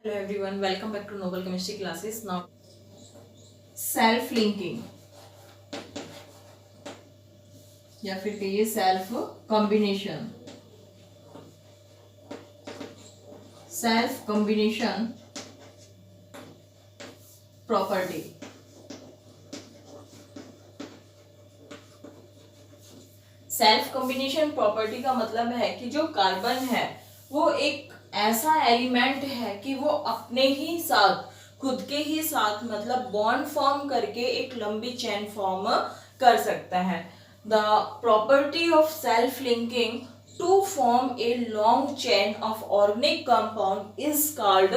Hello everyone, welcome back to Noble Chemistry classes. Now self linking या फिर कहिए self combination. Self combination property. Self combination property का मतलब है कि जो कार्बन है वो एक ऐसा एलिमेंट है कि वो अपने ही साथ खुद के ही साथ मतलब बॉन्ड फॉर्म करके एक लंबी चेन फॉर्म कर सकता है। The property of self linking to form a long chain of organic compound is called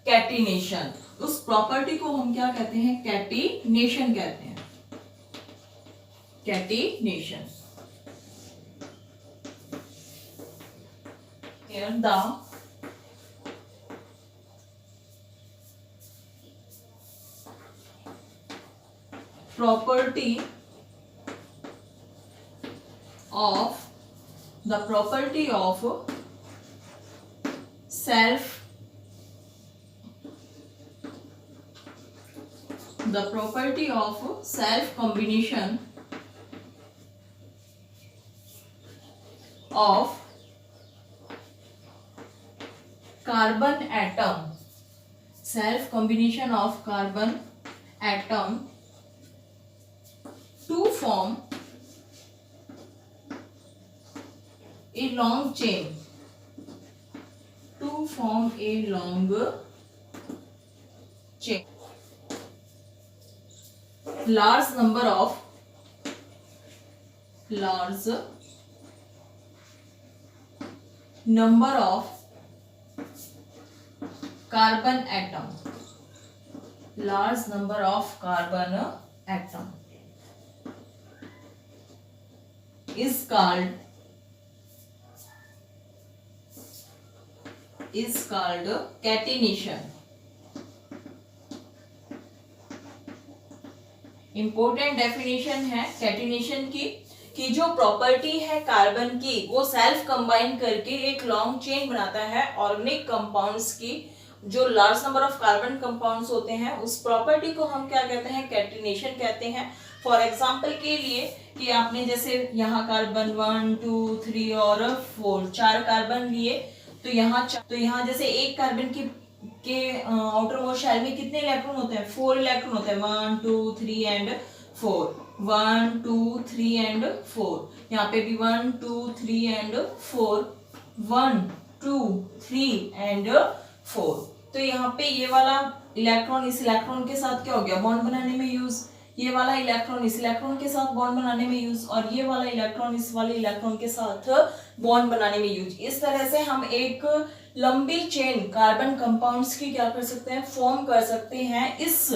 catenation. उस प्रॉपर्टी को हम क्या कहते हैं? कैटिनेशन कहते हैं। Catenation. Here the property of self combination of carbon atom, self combination of carbon atom to form a long chain, large number of carbon atom, large number of carbon atom is called catenation. Important definition है catenation की कि जो property है carbon की वो self combine करके एक long chain बनाता है ऑर्गेनिक कंपाउंड्स की। जो large number of carbon compounds होते हैं उस प्रॉपर्टी को हम क्या कहते हैं? कैटिनेशन कहते हैं। फॉर एग्जांपल के लिए कि आपने जैसे यहाँ कार्बन 1 2 3 और 4 4 कार्बन लिए तो यहाँ जैसे एक कार्बन के आउटर मोस्ट शेल में कितने इलेक्ट्रॉन होते हैं? 4 इलेक्ट्रॉन होते हैं। 1 2 3 एंड 4, 1 2 3 एंड 4। यहाँ पे भी 1 2 3 एंड 4, 1 2 3 एंड 4। तो यहाँ पे ये वाला इलेक्ट्रॉन इस इलेक्ट्रॉन के साथ क्या हो गया? बॉन्ड बनाने में यूज। ये वाला इलेक्ट्रॉन इस इलेक्ट्रॉन के साथ बॉन्ड बनाने में यूज और ये वाला इलेक्ट्रॉन इस वाले इलेक्ट्रॉन के साथ बॉन्ड बनाने में यूज। इस तरह से हम एक लंबी चेन कार्बन कंपाउंड्स की क्या कर सकते हैं? फॉर्म कर सकते हैं। इस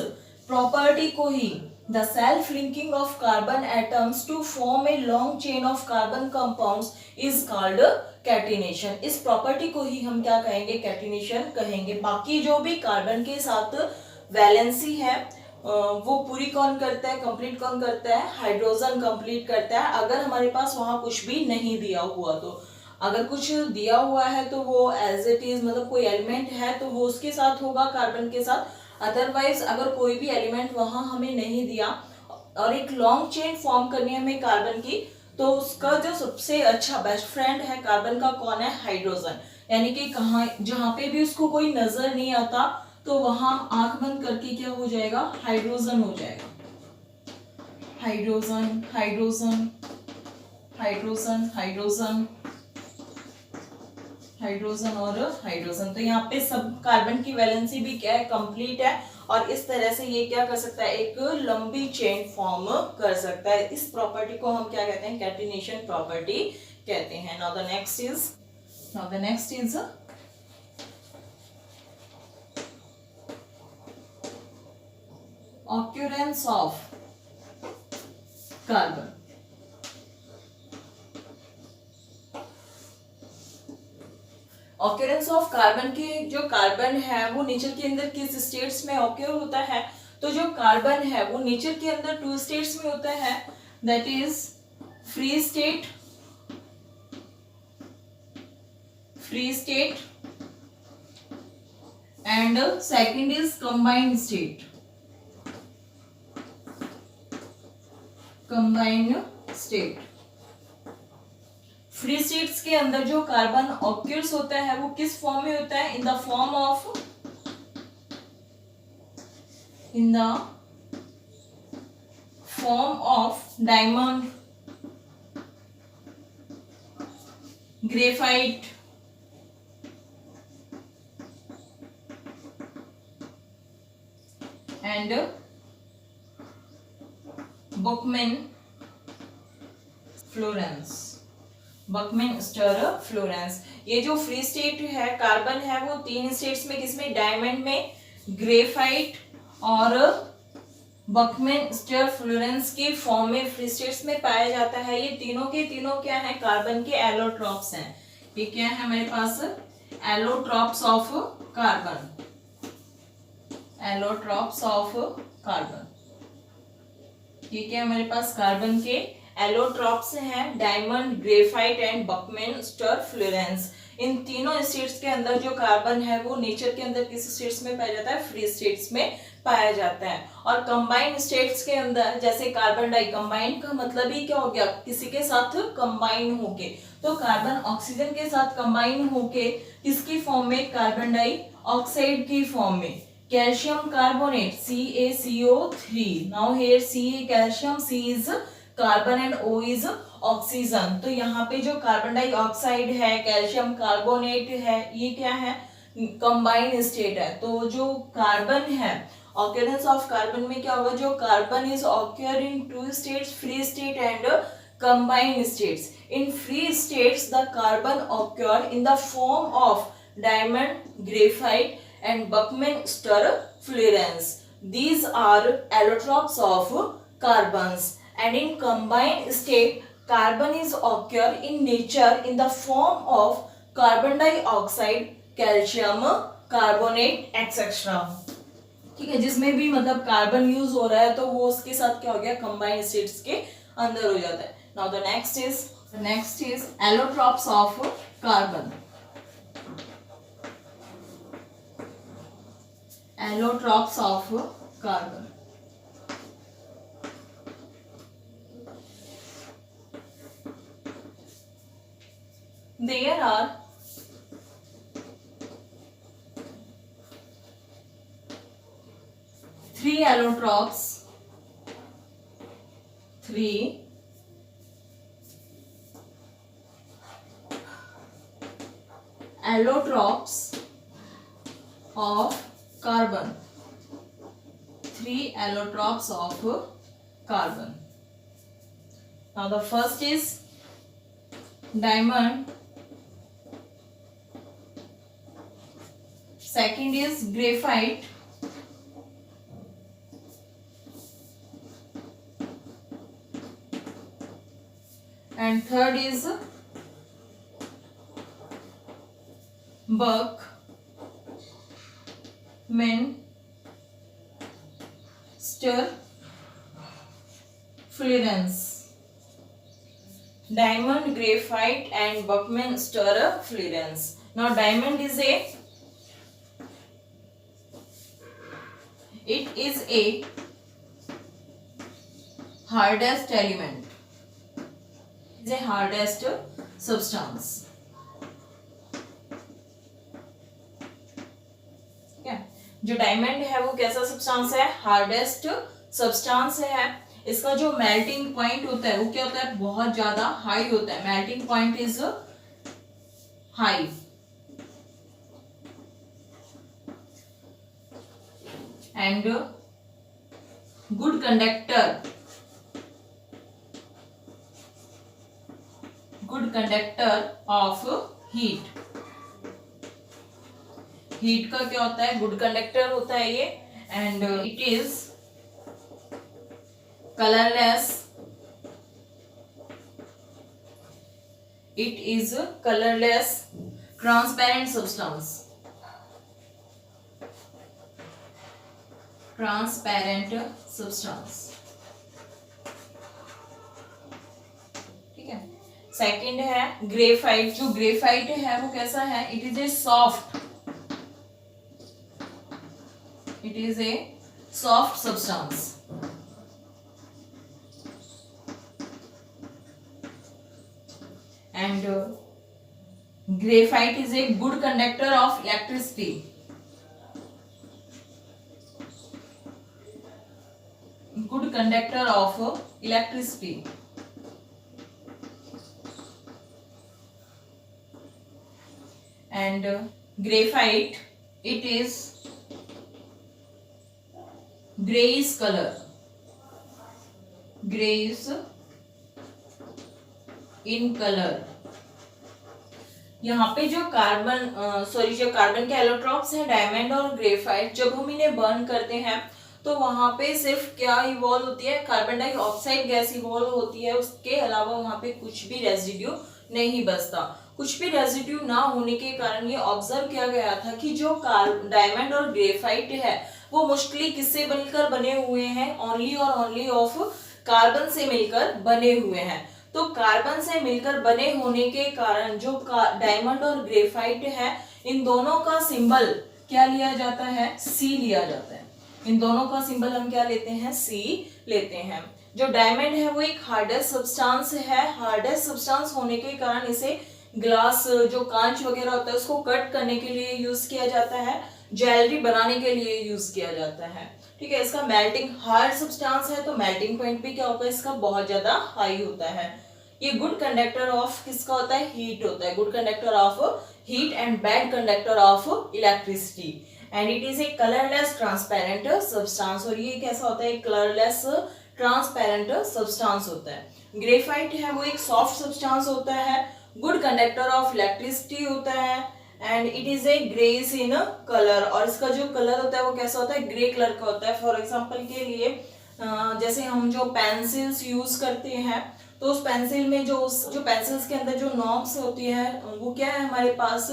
प्रॉपर्टी को ही the self linking of carbon atoms to form a long chain of carbon compounds is called catenation. इस प्रॉपर्टी को ही हम क्या कहेंगे? कैटिनेशन कहेंगे। बाकी जो भी कार्बन के साथ वैलेंसी है वो पूरी कौन करता है? कंप्लीट कौन करता है? हाइड्रोजन कंप्लीट करता है। अगर हमारे पास वहां कुछ भी नहीं दिया हुआ तो अगर कुछ दिया हुआ है तो वो एज इट इज मतलब कोई एलिमेंट है तो वो उसके साथ होगा कार्बन के साथ। अदरवाइज अगर कोई भी एलिमेंट वहां हमें नहीं दिया और एक लॉन्ग चेन फॉर्म करनी है हमें कार्बन की तो उसका जो सबसे अच्छा बेस्ट फ्रेंड है कार्बन का कौन है? हाइड्रोजन। यानी कि कहाँ जहां पे भी उसको कोई नजर नहीं आता तो वहां आंख बंद करके क्या हो जाएगा? हाइड्रोजन हो जाएगा। Hydrogen hydrogen hydrogen hydrogen hydrogen और हाइड्रोजन। तो यहाँ पे सब कार्बन की वैलेंसी भी क्या है? कंप्लीट है और इस तरह से ये क्या कर सकता है? एक लंबी चेन फॉर्म कर सकता है। इस प्रॉपर्टी को हम क्या कहते हैं? कैटिनेशन प्रॉपर्टी कहते हैं। Now the next is occurrence of carbon। Occurrence of carbon के जो कार्बन है वो नेचर के अंदर किस स्टेट्स में ऑक्यूर होता है? तो जो कार्बन है वो नेचर के अंदर 2 स्टेट्स में होता है, that is free state and second is combined state. Combined state. Free states के अंदर जो कार्बन ऑक्यूर्स होता है वो किस फॉर्म में होता है? In the form of diamond, graphite, and buckminster fullerene. ये जो फ्री स्टेट है कार्बन है वो तीन स्टेट्स में, किसमें? डायमंड में, ग्रेफाइट और बकमैन स्टर फ्लोरेंस के फॉर्म में फ्री स्टेट्स में पाया जाता है. ये तीनों के तीनों क्या है? कार्बन के एलोट्रॉप्स हैं. ये क्या है हमारे पास? Allotropes of carbon. Allotropes of carbon. ये क्या हमारे पास? कार्बन के एलोट्रॉप्स हैं. Diamond, graphite and buckminster fullerene. इन तीनों स्टेट्स के अंदर जो कार्बन है वो नेचर के अंदर किस स्टेट्स में पाया जाता है? फ्री स्टेट्स में पाया जाता है. और कंबाइंड स्टेट्स के अंदर जैसे कार्बन डाई, कंबाइंड का मतलब ही क्या हो गया? किसी के साथ कंबाइन होके. तो कार्बन ऑक्सीजन के साथ कंबाइन होके किसकी फॉर्म में? कार्बन डाई ऑक्साइड की फॉर्म में. Calcium carbonate CaCO3. Now here C calcium, C is carbon and O is oxygen. तो यहाँ पे जो कार्बन डाइऑक्साइड है, कैल्शियम कार्बोनेट है, ये क्या है? कंबाइंड स्टेट है. तो जो कार्बन है, ऑक्यूरेंस ऑफ कार्बन में क्या होगा? जो carbon is occur in two states, free state and combined states. In free states the carbon occur in the form of diamond, graphite and Buckman stir fluorines. These are allotropes of carbons. And in combined state, carbon is occur in nature in the form of carbon dioxide, calcium carbonate, etc. ठीक है, जिसमें भी मतलब carbon use हो रहा है तो वो उसके साथ क्या हो गया? कंबाइंड स्टेट्स के अंदर हो जाता है. Now the next is allotropes of carbon. Allotropes of carbon. There are three allotropes. Of carbon. 3 allotropes of carbon. Now the first is diamond, second is graphite, and third is Buckman stir fluorines. Diamond, graphite and Buckman stir fluorines. Now diamond is a hardest element. It is a hardest substance. जो diamond है वो कैसा substance है? Hardest substance है. इसका जो melting point होता है वो क्या होता है? बहुत ज्यादा हाई होता है. Melting point is high. And good conductor of heat. Heat का क्या होता है? गुड कंडक्टर होता है ये. And it is colourless transparent substance. ठीक है. सेकंड है ग्रेफाइट. जो ग्रेफाइट है वो कैसा है? It is a soft It is a soft substance. And graphite is a good conductor of electricity. Good conductor of electricity. And graphite, it is grayish color. Grayish in color. यहाँ पे जो carbon के allotropes हैं diamond और graphite, जब हम इन्हें burn करते हैं तो वहां पे सिर्फ क्या इवॉल्व होती है, कार्बन डाइऑक्साइड गैस इवॉल्व होती है, उसके अलावा वहां पे कुछ भी रेजिड्यू नहीं बचता। कुछ भी रेजिड्यू ना होने के कारण ये ऑब्जर्व किया गया था कि जो डायमंड और ग्रेफाइट है वो मोस्टली किससे बनकर बने हुए हैं, ओनली और ओनली ऑफ कार्बन से मिलकर बने हुए हैं। तो कार्बन से मिलकर बने होने के कारण जो डायमंड और ग्रेफाइट है, इन दोनों का सिंबल क्या लिया जाता है, सी लिया जाता है। इन दोनों का सिंबल हम क्या लेते हैं, सी लेते हैं। जो डायमंड है वो एक हार्डेस्ट सब्सटेंस है। हार्डेस्ट सब्सटेंस होने के कारण इसे ग्लास, जो कांच वगैरह होता है, उसको कट करने के लिए यूज किया जाता है, ज्वेलरी बनाने के लिए यूज किया जाता है। ठीक है, इसका मेल्टिंग हार्ड सब्सटेंस है तो मेल्टिंग पॉइंट भी क्या होता है, इसका बहुत ज्यादा हाई होता है। ये गुड कंडक्टर ऑफ किसका होता है, हीट होता है। Good conductor of heat and bad conductor of electricity. And it is a colourless transparent substance. और ये कैसा होता है, कलरलेस ट्रांसपेरेंट सब्सटेंस होता है। ग्रेफाइट है वो एक सॉफ्ट सब्सटेंस होता है, गुड कंडक्टर ऑफ इलेक्ट्रिसिटी होता है, and it is a grace in colour. और इसका जो कलर होता है वो कैसा होता है, ग्रे कलर का होता है। फॉर एग्जांपल के लिए जैसे हम जो पेंसिल्स यूज करते हैं तो उस पेंसिल में जो पेंसिल्स के अंदर जो नॉब्स होती है वो क्या है, हमारे पास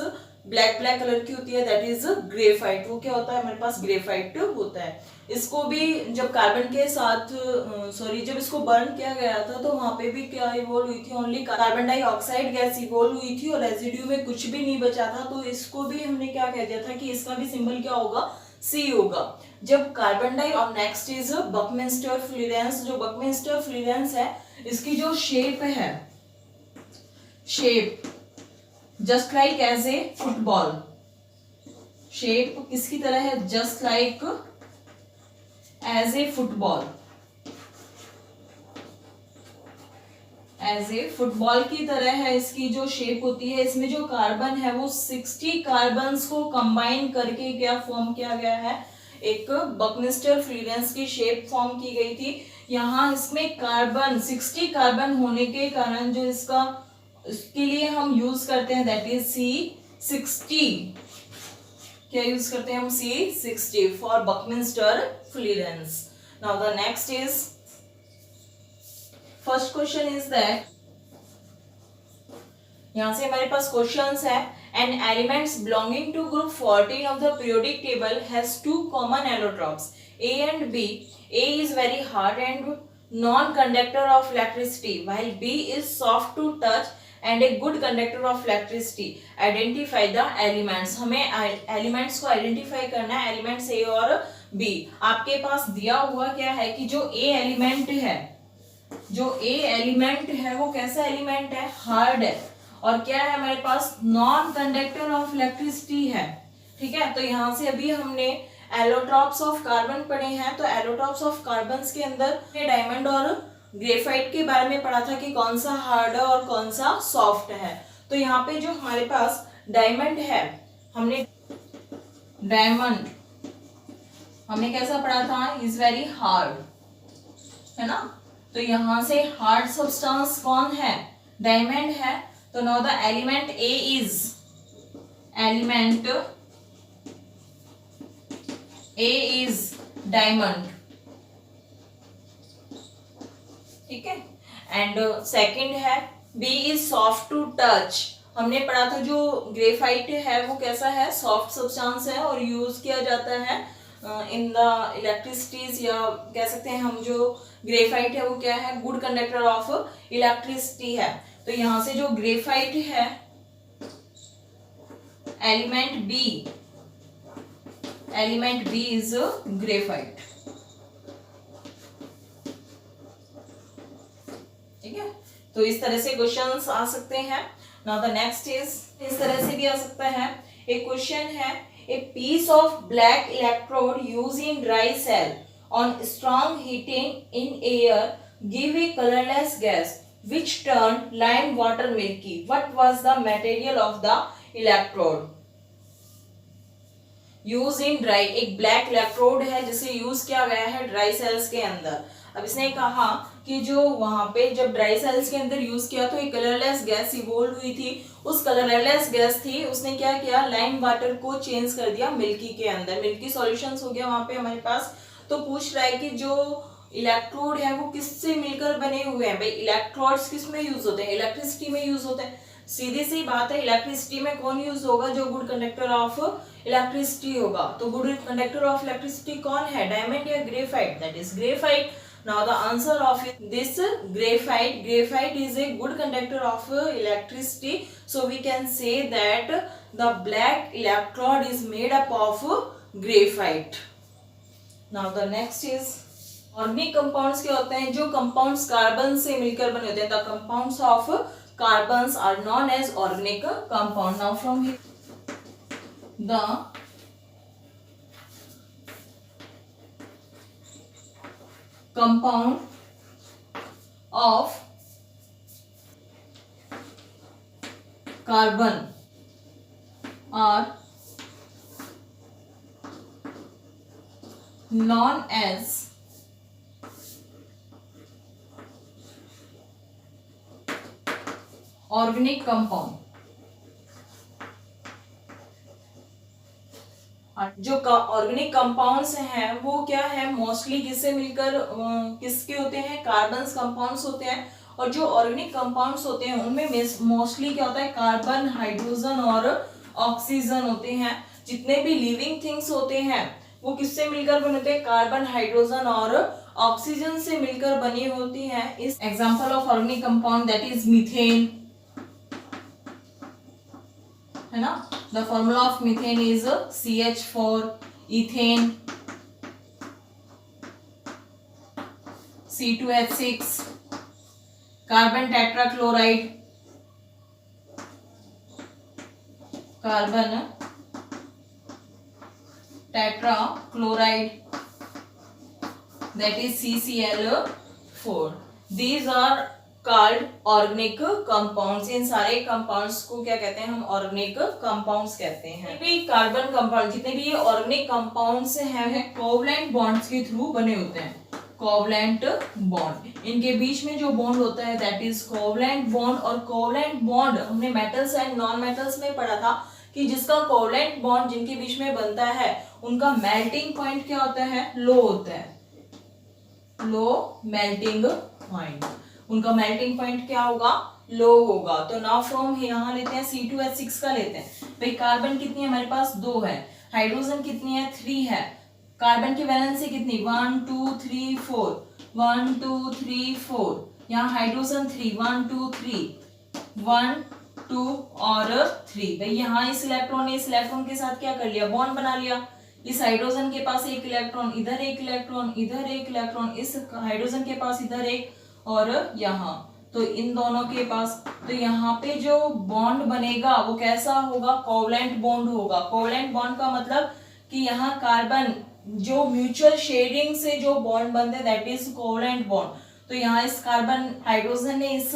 ब्लैक कलर की होती है, दैट इज ग्रेफाइट। वो क्या होता है, हमारे पास ग्रेफाइट होता है। इसको भी जब कार्बन के साथ जब इसको बर्न किया गया था तो वहां पे भी क्या इवॉल्व हुई थी, only carbon dioxide gas evolve हुई थी और रेजिड्यू में कुछ भी नहीं बचा था। तो इसको भी हमने क्या कह दिया था कि इसका भी सिंबल क्या होगा, सी होगा। जब कार्बन डाई और नेक्स्ट इज बकमिंस्टर फ्लोरेंस। जो बकमिंस्टर फ्लोरेंस है, इसकी जो शेप है, shape just like as a football. Shape किसकी तरह है, just like as a football. As a football की तरह है इसकी जो शेप होती है। इसमें जो कार्बन है वो 60 कार्बन्स को कंबाइन करके क्या फॉर्म किया गया है, एक बकमिंस्टर फ्लोरेंस की शेप फॉर्म की गई थी। यहाँ इसमें कार्बन 60 कार्बन होने के कारण जो इसके लिए हम यूज करते हैं दैट इज C60। क्या यूज करते हैं हम, C60 for buckminster fullerene. Now the next is, first question is that, यहां से हमारे पास क्वेश्चंस है, an elements belonging to group 14 of the periodic table has two common allotropes A and B. A is very hard and non-conductor of electricity while B is soft to touch and a good conductor of electricity. Identify the elements. हमें elements को identify करना है, elements A और B। आपके पास दिया हुआ क्या है कि जो A एलिमेंट है, जो A एलिमेंट है वो कैसा एलिमेंट है, हार्ड है। और क्या है हमारे पास, नॉन कंडक्टर ऑफ इलेक्ट्रिसिटी है। ठीक है, तो यहाँ से अभी हमने एलोट्रॉप्स ऑफ कार्बन पढ़े हैं। तो एलोट्रॉप्स ऑफ कार्बन के अंदर डायमंड और ग्रेफाइट के बारे में पढ़ा था कि कौन सा हार्ड है और कौन सा सॉफ्ट है। तो यहाँ पे जो हमारे पास डायमंड है, हमने डायमंड हमने कैसा पढ़ा था, इज वेरी हार्ड, है ना। तो यहाँ से हार्ड सब्सटेंस कौन है, डायमंड है। तो now the element A is, element A is diamond। ठीक है, एंड सेकंड है B is soft to touch। हमने पढ़ा था जो ग्रेफाइट है वो कैसा है, सॉफ्ट सब्सटेंस है और यूज किया जाता है इन द इलेक्ट्रिसिटीज, या कह सकते हैं हम जो ग्रेफाइट है वो क्या है, गुड कंडक्टर ऑफ इलेक्ट्रिसिटी है। तो यहां से जो ग्रेफाइट है, element B, element B is graphite. ठीक है, तो इस तरह से क्वेश्चंस आ सकते हैं। नाउ द नेक्स्ट इज, इस तरह से भी आ सकता है। एक क्वेश्चन है, a piece of black electrode use in dry cell on strong heating in air give a colourless gas which turned lime water milky. What was the material of the electrode? Use in dry, एक black electrode है जिसे use किया गया है dry sales के अंदर। अब इसने कहा कि जो वहां पे जब ड्राई सेल्स के अंदर यूज किया तो एक कलरलेस गैस इवोल्व हुई थी। उस कलरलेस गैस थी, उसने क्या किया, लाइम वाटर को चेंज कर दिया मिल्की के अंदर। मिल्की सॉल्यूशंस हो गया वहां पे हमारे पास। तो पूछ रहा है कि जो इलेक्ट्रोड है वो किससे मिलकर बने हुए हैं। भाई इलेक्ट्रोड्स किस में यूज होते हैं, इलेक्ट्रिसिटी में यूज होते हैं। सीधी सी बात है, इलेक्ट्रिसिटी में कौन यूज होगा, जो गुड कंडक्टर ऑफ इलेक्ट्रिसिटी होगा। तो गुड कंडक्टर ऑफ इलेक्ट्रिसिटी कौन है, डायमंड या graphite, that is graphite. Now the answer of this graphite, graphite is a good conductor of electricity, so we can say that the black electrode is made up of graphite. Now the next is, organic compounds क्या होते हैं, जो compounds carbon से मिलकर बने होते हैं। The compounds of carbons are known as organic compound. Now from here the compound of carbon are known as organic compound। जो ऑर्गेनिक कंपाउंड्स हैं वो क्या है, मोस्टली किससे मिलकर किसके होते हैं, कार्बन्स कंपाउंड्स होते हैं। और जो ऑर्गेनिक कंपाउंड्स होते हैं उनमें मोस्टली क्या होता है, कार्बन, हाइड्रोजन और ऑक्सीजन होते हैं। जितने भी लिविंग थिंग्स होते हैं वो किससे मिलकर बने होते हैं, कार्बन, हाइड्रोजन और ऑक्सीजन से मिलकर बनी होती है। इस example of organic compound that is methane, है ना। The formula of methane is CH4, ethane, C2H6, carbon tetrachloride, carbon tetrachloride, that is CCl4. These are called organic compounds. इन सारे कंपाउंड्स को क्या कहते हैं, हम ऑर्गेनिक कंपाउंड्स कहते हैं। भी कार्बन कंपाउंड, जितने भी ये ऑर्गेनिक कंपाउंड्स हैं कोवलेंट बॉन्ड्स के थ्रू बने होते हैं। कोवलेंट बॉन्ड, इनके बीच में जो बॉन्ड होता है दैट इज कोवलेंट बॉन्ड। और कोवलेंट बॉन्ड हमने मेटल्स एंड नॉन मेटल्स में पढ़ा था कि जिसका कोवलेंट बॉन्ड जिनके बीच में बनता है उनका मेल्टिंग पॉइंट क्या होता है, लो होता है, लो मेल्टिंग पॉइंट। उनका मेल्टिंग पॉइंट क्या होगा, लो होगा। तो नाउ फ्रॉम यहाँ लेते हैं C2H6 का लेते हैं। भाई कार्बन कितनी है हमारे पास, 2 है। हाइड्रोजन कितनी है, 3 है। कार्बन की वैलेंसी कितनी, 1 2 3 4, 1 2 3 4। यहाँ हाइड्रोजन 3, 1 2 3, 1 2 और 3। भाई यहाँ इस इलेक्ट्रॉन ने इस इलेक्ट्रॉन के साथ क्या कर लिया, बॉन्ड बना लिया। इस हाइड्रोजन के पास एक इलेक्ट्रॉन, इधर एक इलेक्ट्रॉन, इधर एक इलेक्ट्रॉन, इस हाइड्रोजन के पास इधर एक और यहाँ, तो इन दोनों के पास। तो यहाँ पे जो बॉन्ड बनेगा वो कैसा होगा, कोवलेंट बॉन्ड होगा। कोवलेंट बॉन्ड का मतलब कि यहाँ कार्बन जो म्यूचुअल शेयरिंग से जो बॉन्ड बनते हैं दैट इज कोवलेंट बॉन्ड। तो यहाँ इस कार्बन, हाइड्रोजन ने इस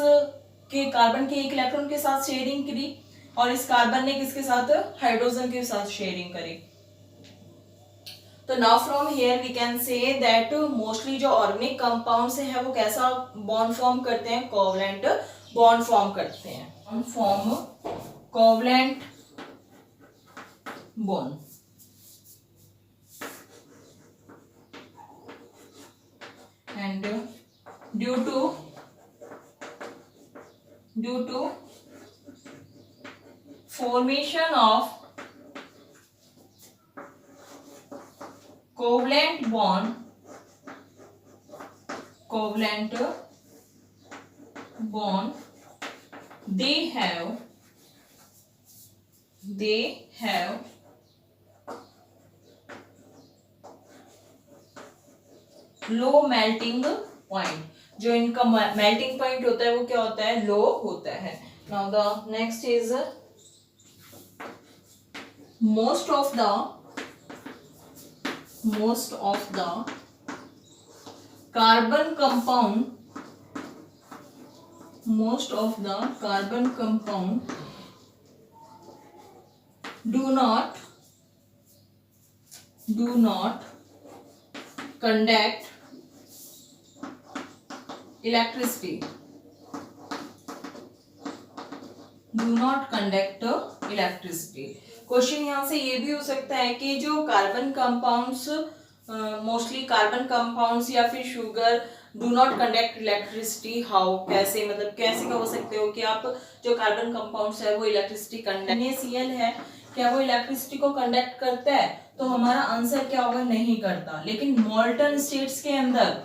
के कार्बन के एक इलेक्ट्रॉन के साथ शेयरिंग करी और इस कार्बन ने किसके साथ, हाइड्रोजन के साथ शेयरिंग करी। तो now from here we can say that mostly जो ऑर्गेनिक कंपाउंड्स हैं वो कैसा बॉन्ड फॉर्म करते हैं, कोवलेंट बॉन्ड फॉर्म करते हैं। Form covalent bond. And due to formation of covalent bond, they have low melting point, जो इनका मेल्टिंग पॉइंट होता है वो क्या होता है, लो होता है। Now the next is most of the carbon compound do not conduct electricity, question यहाँ से ये भी हो सकता है कि जो carbon compounds, mostly carbon compounds या फिर sugar do not conduct electricity, how, कैसे, मतलब कैसे का हो सकते हो कि आप जो कार्बन कंपाउंड्स है वो इलेक्ट्रिसिटी कंडक्ट, NaCl है, क्या वो इलेक्ट्रिसिटी को कंडक्ट करता है? तो हमारा आंसर क्या होगा, नहीं करता। लेकिन मॉल्टन स्टेट्स के अंदर,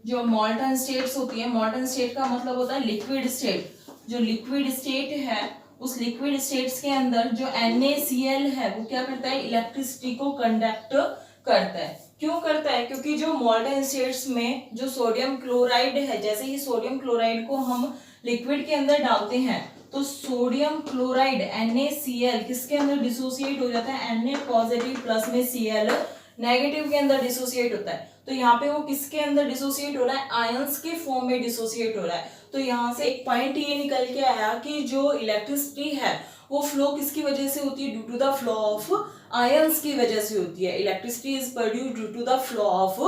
जो मॉल्टन स्टेट्स होती है, मॉल्टन स्टेट का मतलब होता है लिक्विड स्टेट, जो लिक्विड स्टेट है उस लिक्विड स्टेट्स के अंदर जो NaCl है वो क्या करता है, इलेक्ट्रिसिटी को कंडक्ट करता है। क्यों करता है? क्योंकि जो मॉल्टन स्टेट्स में जो सोडियम क्लोराइड है, जैसे ही सोडियम क्लोराइड को हम लिक्विड के अंदर डालते हैं तो सोडियम क्लोराइड NaCl किसके अंदर डिसोसिएट हो जाता है, Na पॉजिटिव प्लस में Cl नेगेटिव के अंदर डिसोसिएट होता है। तो यहाँ पे वो किसके अंदर डिसोसिएट हो रहा है, आयंस के फॉर्म में डिसोसिएट हो रहा है। तो यहाँ से एक पॉइंट ये निकल के आया कि जो इलेक्ट्रिसिटी है वो फ्लो किसकी वजह से होती है, due to the flow of ions की वजह से होती है। Electricity is produced due to the flow of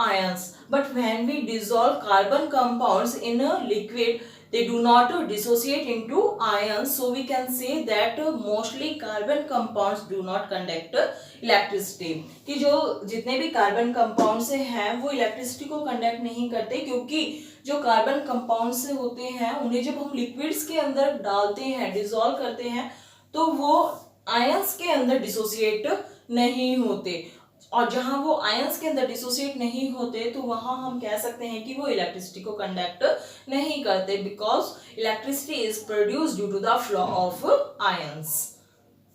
ions, but when we dissolve carbon compounds in a liquid they do not dissociate into ions, so we can say that mostly carbon compounds do not conduct electricity, कि जो जितने भी carbon compounds हैं वो electricity को conduct नहीं करते, क्योंकि जो कार्बन कंपाउंड्स होते हैं उन्हें जब हम लिक्विड्स के अंदर डालते हैं, डिसॉल्व करते हैं, तो वो आयंस के अंदर डिसोसिएट नहीं होते, और जहां वो आयंस के अंदर डिसोसिएट नहीं होते तो वहां हम कह सकते हैं कि वो इलेक्ट्रिसिटी को कंडक्ट नहीं करते, because electricity is produced due to the flow of ions.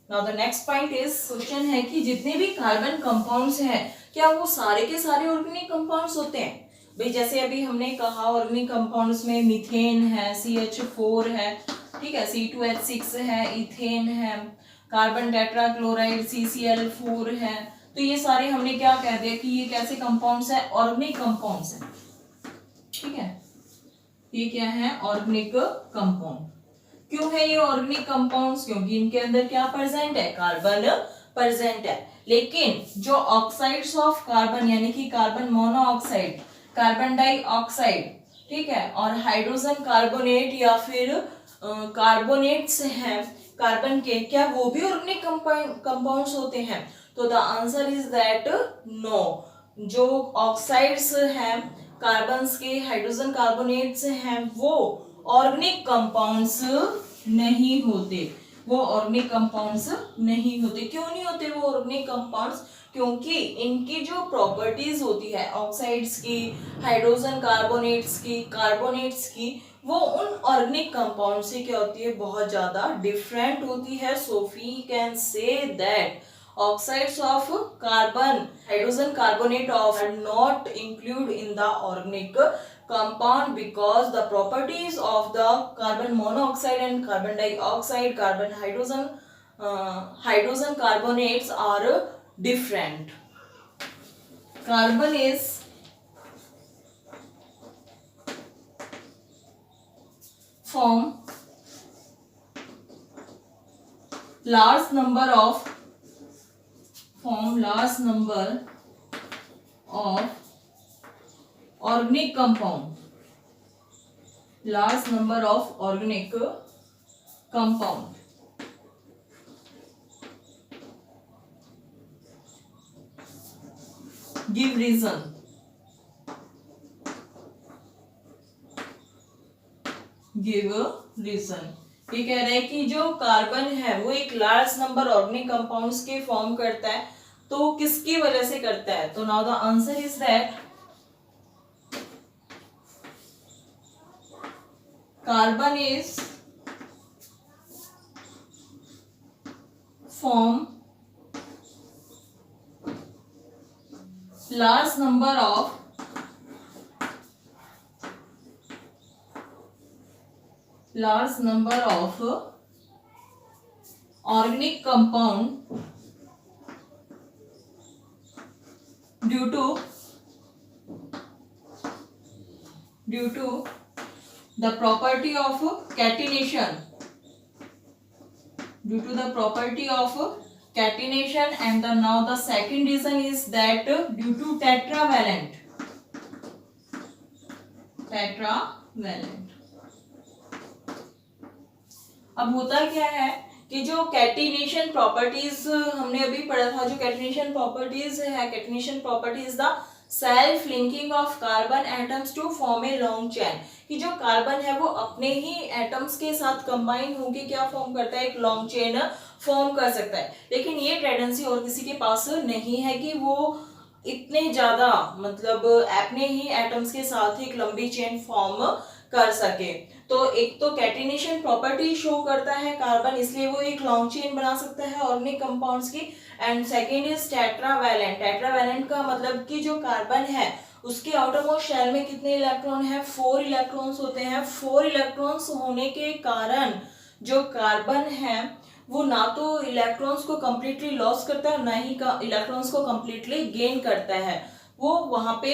Now the next point is, question है कि जितने भी कार्बन कंपाउंड्स हैं क्या वो सारे के सारे ऑर्गेनिक कंपाउंड्स होते हैं? भाई जैसे अभी हमने कहा ऑर्गेनिक कंपाउंड्स में मीथेन है, CH4 है, ठीक है, C2H6 है, इथेन है, कार्बन टेट्राक्लोराइड CCl4 है, तो ये सारे हमने क्या कह दिया कि ये कैसे कंपाउंड्स है, ऑर्गेनिक कंपाउंड्स है, ठीक है, ये क्या है, ऑर्गेनिक कंपाउंड। क्यों है ये ऑर्गेनिक कंपाउंड्स? क्योंकि इनके अंदर क्या प्रेजेंट है, कार्बन प्रेजेंट है। लेकिन जो ऑक्साइड्स ऑफ कार्बन यानी कि कार्बन मोनोऑक्साइड, कार्बन डाइऑक्साइड, ठीक है, और हाइड्रोजन कार्बोनेट या फिर कार्बोनेट्स हैं कार्बन के, क्या वो भी ऑर्गेनिक कंपाउंड्स होते हैं? तो the answer is that no. जो ऑक्साइड्स हैं कार्बन्स के, हाइड्रोजन कार्बोनेट्स हैं, वो ऑर्गेनिक कंपाउंड्स नहीं होते, वो ऑर्गेनिक कंपाउंड्स नहीं होते। क्यों नहीं होते वो ऑर्गेनिक कंपाउंड्स? क्योंकि इनकी जो प्रॉपर्टीज होती है ऑक्साइड्स की, हाइड्रोजन कार्बोनेट्स की, कार्बोनेट्स की, वो उन ऑर्गेनिक कंपाउंड से क्या होती है, बहुत ज्यादा डिफरेंट होती है। So we can say that oxides of carbon, hydrogen carbonate of are not included in the organic compound because the properties of the carbon monoxide and carbon dioxide, carbon hydrogen carbonates are different. Carbon is form large number of organic compound, large number of organic compound. Give reason. Give a reason. ये कह रहे हैं कि जो carbon है वो एक large number organic compounds के फॉर्म करता है, तो किसकी वजह से करता है? तो now the answer is that carbon is form large number of organic compound due to the property of catenation, and now the second reason is that due to tetravalent. अब होता क्या है कि जो कैटिनेशन प्रॉपर्टीज हमने अभी पढ़ा था, जो कैटिनेशन प्रॉपर्टीज है, catenation properties the self linking of carbon atoms to form a long chain, कि जो कार्बन है वो अपने ही एटम्स के साथ कंबाइन होकर क्या फॉर्म करता है, एक लॉन्ग चेन फॉर्म कर सकता है। लेकिन ये टेंडेंसी और किसी के पास नहीं है कि वो इतने ज्यादा मतलब अपने ही एटम्स के साथ एक लंबी चेन फॉर्म कर सके। तो एक तो कैटिनेशन प्रॉपर्टी शो करता है कार्बन, इसलिए वो एक लॉन्ग चेन बना सकता है ऑर्गेनिक कंपाउंड्स की। And second is tetravalent. Tetravalent का मतलब कि जो कार्बन है उसके आउटर मोस्ट शेल में कितने इलेक्ट्रॉन है, 4 इलेक्ट्रॉन्स होते हैं। 4 इलेक्ट्रॉन्स होने के कारण जो कार्बन है वो ना तो इलेक्ट्रॉन्स को कंप्लीटली लॉस करता है, ना ही इलेक्ट्रॉन्स को कंप्लीटली गेन करता है। वो वहां पे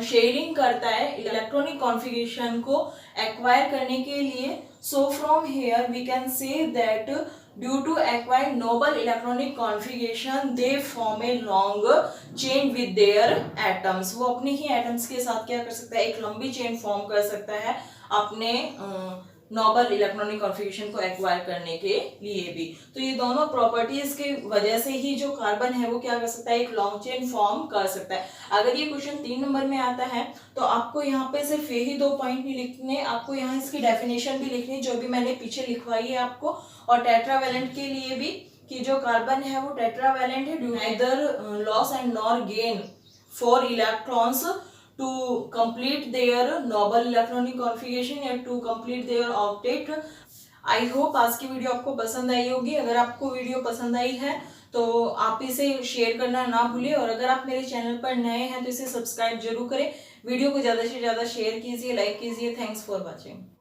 शेयरिंग करता है इलेक्ट्रॉनिक कॉन्फ़िगरेशन को एक्वायर करने के लिए। So from here we can say that due to acquire noble electronic configuration they form a long chain with their atoms. वो अपने ही एटम्स के साथ क्या कर सकता है, एक लंबी चेन फॉर्म कर सकता है अपने नोबल इलेक्ट्रॉनिक कॉन्फ़िगरेशन को एक्वायर करने के लिए भी। तो ये दोनों प्रॉपर्टीज के वजह से ही जो कार्बन है वो क्या कर सकता है, एक लॉन्ग चेन फॉर्म कर सकता है। अगर ये क्वेश्चन 3 नंबर में आता है तो आपको यहाँ पे सिर्फ यही 2 पॉइंट नहीं लिखने, आपको यहाँ इसकी डेफिनेशन भी लिखनी जो भी मैंने पीछे लिखवाई है आपको। और टेट्रावैलेंट के लिए भी कि जो कार्बन है वो टेट्रावैलेंट है, neither loss and nor gain 4 electrons to complete their noble electronic configuration या to complete their octet। I hope आज की वीडियो आपको पसंद आई होगी। अगर आपको वीडियो पसंद आई है तो आप इसे शेयर करना ना भूलिए, और अगर आप मेरे चैनल पर नए हैं तो इसे सब्सक्राइब जरूर करें। वीडियो को ज़्यादा से ज़्यादा शेयर कीजिए, लाइक कीजिए। Thanks for watching.